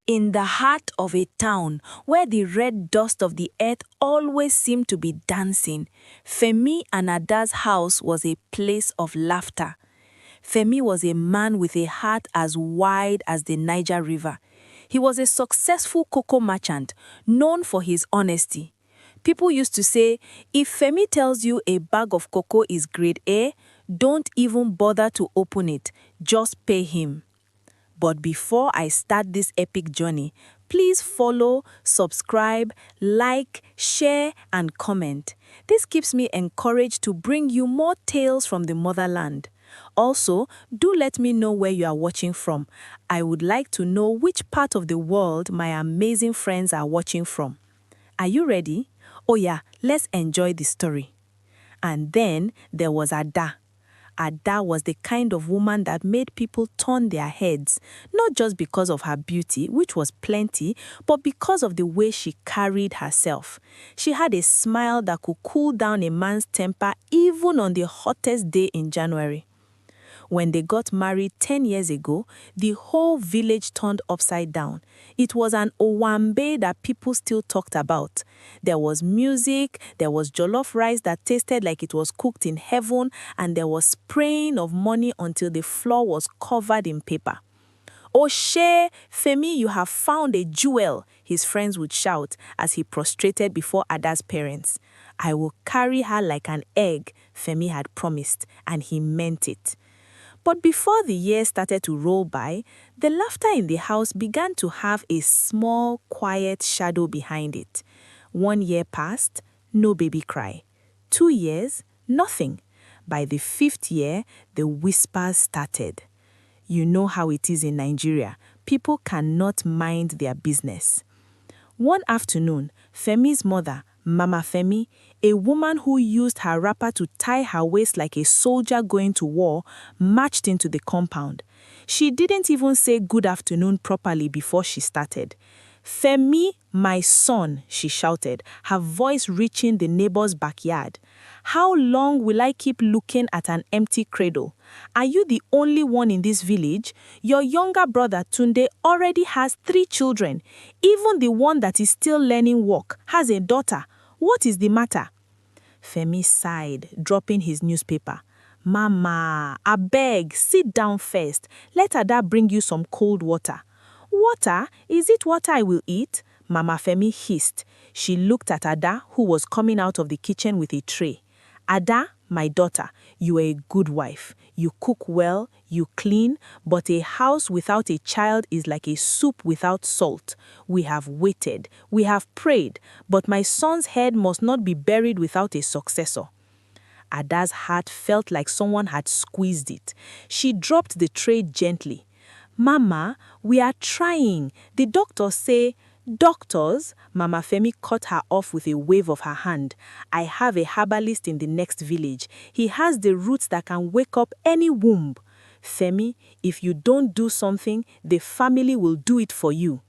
In the heart of a town where the red dust of the earth always seemed to be dancing, Femi and Ada's house was a place of laughter. Femi was a man with a heart as wide as the Niger River. He was a successful cocoa merchant, known for his honesty. People used to say, if Femi tells you a bag of cocoa is grade A, don't even bother to open it, just pay him. But before I start this epic journey, please follow, subscribe, like, share, and comment. This keeps me encouraged to bring you more tales from the motherland. Also, do let me know where you are watching from. I would like to know which part of the world my amazing friends are watching from. Are you ready? Oh yeah, let's enjoy the story. And then there was Ada. Ada was the kind of woman that made people turn their heads, not just because of her beauty, which was plenty, but because of the way she carried herself. She had a smile that could cool down a man's temper even on the hottest day in January. When they got married 10 years ago, the whole village turned upside down. It was an owambe that people still talked about. There was music, there was jollof rice that tasted like it was cooked in heaven, and there was spraying of money until the floor was covered in paper. "Oshe, Femi, you have found a jewel," his friends would shout as he prostrated before Ada's parents. "I will carry her like an egg," Femi had promised, and he meant it. But before the years started to roll by, the laughter in the house began to have a small, quiet shadow behind it. 1 year passed, no baby cry. 2 years, nothing. By the 5th year, the whispers started. You know how it is in Nigeria. People cannot mind their business. One afternoon, Femi's mother, Mama Femi, a woman who used her wrapper to tie her waist like a soldier going to war, marched into the compound. She didn't even say good afternoon properly before she started. "Femi, my son," she shouted, her voice reaching the neighbor's backyard. "How long will I keep looking at an empty cradle? Are you the only one in this village? Your younger brother Tunde already has 3 children. Even the one that is still learning walk has a daughter. What is the matter?" Femi sighed, dropping his newspaper. "Mama, abeg, sit down first. Let Ada bring you some cold water." "Water? Is it water I will eat?" Mama Femi hissed. She looked at Ada, who was coming out of the kitchen with a tray. "Ada, my daughter, you are a good wife. You cook well, you clean, but a house without a child is like a soup without salt. We have waited, we have prayed, but my son's head must not be buried without a successor." Ada's heart felt like someone had squeezed it. She dropped the tray gently. "Mama, we are trying. The doctors say..." "Doctors?" Mama Femi cut her off with a wave of her hand. "I have a herbalist in the next village. He has the roots that can wake up any womb. Femi, if you don't do something, the family will do it for you."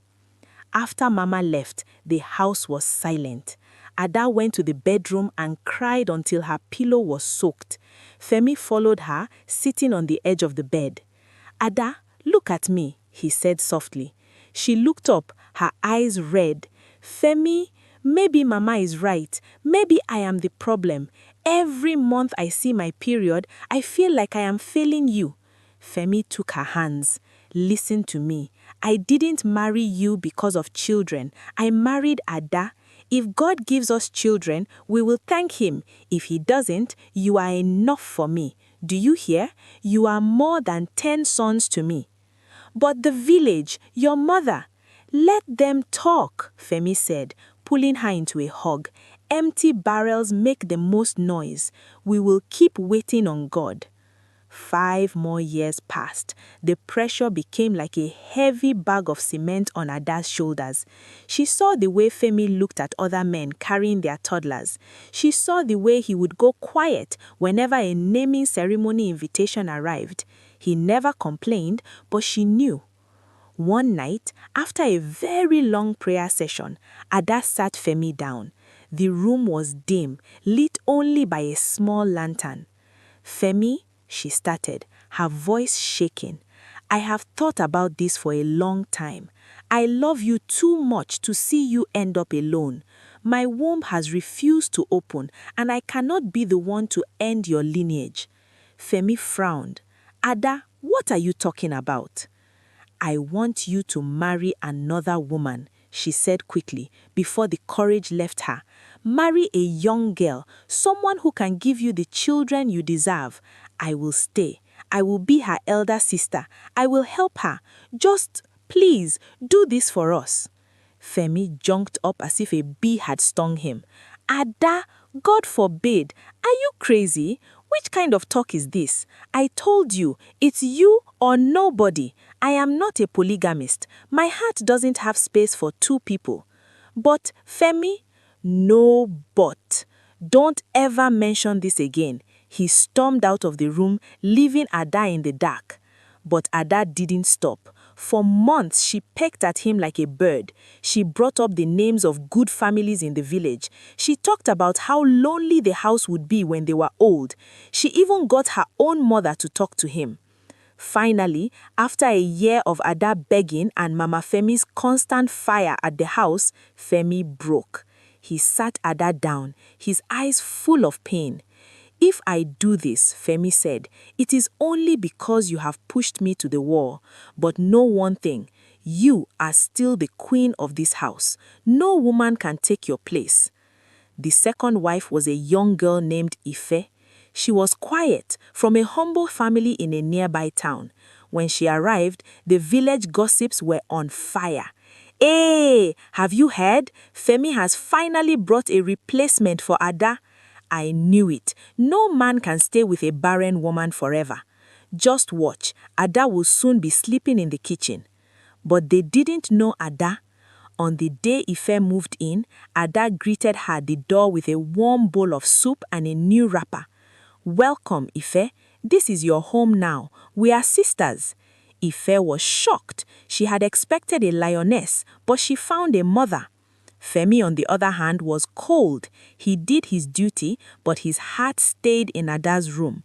After Mama left, the house was silent. Ada went to the bedroom and cried until her pillow was soaked. Femi followed her, sitting on the edge of the bed. "Ada, look at me," he said softly. She looked up, her eyes red. "Femi, maybe Mama is right. Maybe I am the problem. Every month I see my period, I feel like I am failing you." Femi took her hands. "Listen to me. I didn't marry you because of children. I married Ada. If God gives us children, we will thank him. If he doesn't, you are enough for me. Do you hear? You are more than 10 sons to me." "But the village, your mother." "Let them talk," Femi said, pulling her into a hug. "Empty barrels make the most noise. We will keep waiting on God." 5 more years passed. The pressure became like a heavy bag of cement on Ada's shoulders. She saw the way Femi looked at other men carrying their toddlers. She saw the way he would go quiet whenever a naming ceremony invitation arrived. He never complained, but she knew. One night, after a very long prayer session, Ada sat Femi down. The room was dim, lit only by a small lantern. "Femi," she started, her voice shaking, "I have thought about this for a long time. I love you too much to see you end up alone. My womb has refused to open, and I cannot be the one to end your lineage." Femi frowned. "Ada, what are you talking about?" "I want you to marry another woman," she said quickly, before the courage left her. "Marry a young girl, someone who can give you the children you deserve. I will stay. I will be her elder sister. I will help her. Just, please, do this for us." Femi jumped up as if a bee had stung him. "Ada, God forbid. Are you crazy? Which kind of talk is this? I told you, it's you or nobody. I am not a polygamist. My heart doesn't have space for two people." "But, Femi—" "No but. Don't ever mention this again." He stormed out of the room, leaving Ada in the dark. But Ada didn't stop. For months, she pecked at him like a bird. She brought up the names of good families in the village. She talked about how lonely the house would be when they were old. She even got her own mother to talk to him. Finally, after a year of Ada begging and Mama Femi's constant fire at the house, Femi broke. He sat Ada down, his eyes full of pain. "If I do this," Femi said, "it is only because you have pushed me to the wall. But know one thing, you are still the queen of this house. No woman can take your place." The second wife was a young girl named Ife. She was quiet, from a humble family in a nearby town. When she arrived, the village gossips were on fire. "Hey, have you heard? Femi has finally brought a replacement for Ada." "I knew it. No man can stay with a barren woman forever." "Just watch. Ada will soon be sleeping in the kitchen." But they didn't know Ada. On the day Ife moved in, Ada greeted her at the door with a warm bowl of soup and a new wrapper. "Welcome, Ife. This is your home now. We are sisters." Ife was shocked. She had expected a lioness, but she found a mother. Femi, on the other hand, was cold. He did his duty, but his heart stayed in Ada's room.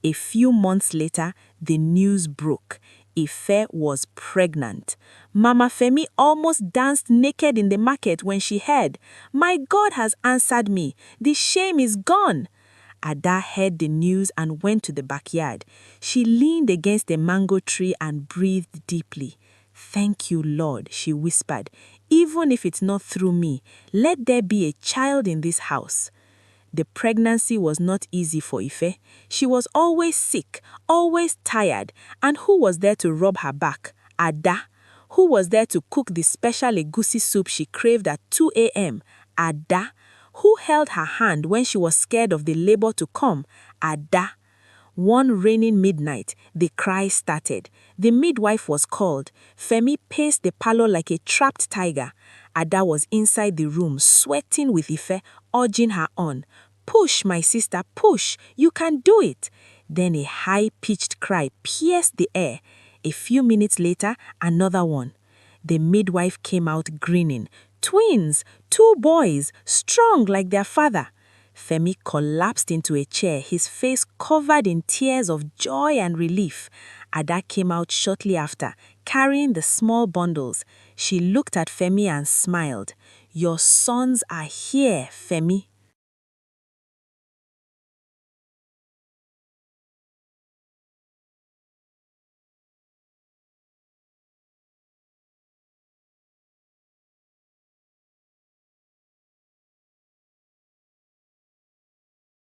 A few months later, the news broke. Ife was pregnant. Mama Femi almost danced naked in the market when she heard, "My God has answered me. The shame is gone." Ada heard the news and went to the backyard. She leaned against a mango tree and breathed deeply. "Thank you, Lord," she whispered. "Even if it's not through me, let there be a child in this house." The pregnancy was not easy for Ife. She was always sick, always tired. And who was there to rub her back? Ada. Who was there to cook the special egusi soup she craved at 2 a.m.? Ada. Who held her hand when she was scared of the labor to come? Ada. One rainy midnight, the cries started. The midwife was called. Femi paced the parlor like a trapped tiger. Ada was inside the room, sweating with Ife, urging her on. "Push, my sister, push. You can do it." Then a high-pitched cry pierced the air. A few minutes later, another one. The midwife came out grinning. Twins, 2 boys, strong like their father. Femi collapsed into a chair, his face covered in tears of joy and relief. Ada came out shortly after, carrying the small bundles. She looked at Femi and smiled. "Your sons are here, Femi."